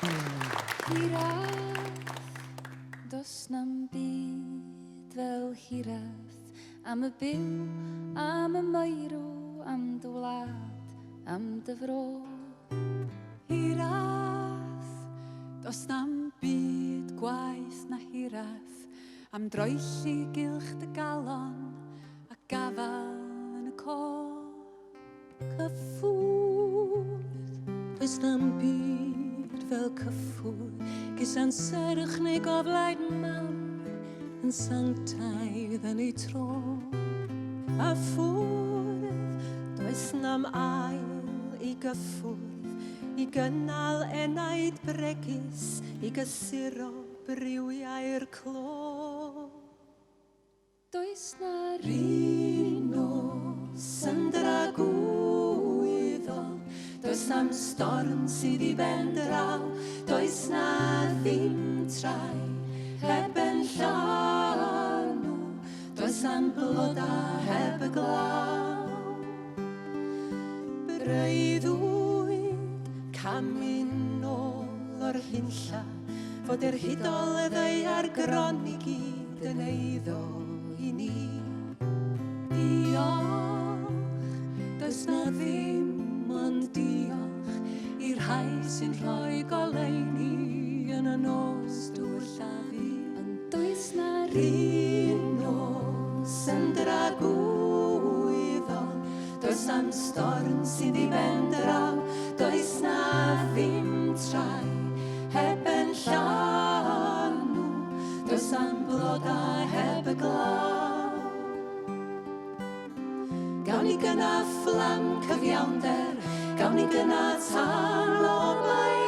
Hiraeth, does na'm byd fel hiraeth, am y byw, am y meirw, am dy wlad, am dy fro. Hiraeth, does na'm byd gwaith na hiraeth, am droelli gylch dy galon a gafal yn y co. Cyffwrdd, does na'm byd fel cyffwrdd, gys a'n serch neu goflaid mam, yn sanctaidd yn ei tro. A ffwrdd, does na'm ail i gyffwrdd, i gynnal enaid bregus, i gysuro briwiau'r clo. Does na Ryn nos yn dragwyddol, does na'm storm sydd i ben draw, does na ddim trai heb en llanw, does na'm bloda heb y glaw. Breuddwyd camu'n ôl o'r hynlla, fod yr hudoleddau a'r gron i gyd yn eiddo i ni. Diolch, does na ddim ond diolch i'r rhai sy'n rhoi goleuni yn y nos dŵr llafu. ond does na Ryn nos yn dragwyddol, does na'm storm sydd i ben draw, does na ddim trai heb en llanw, does na'm bloda heb y glaw. Gawn ni gyna fflam cyfiawnder, gawn ni gyna tal o blaen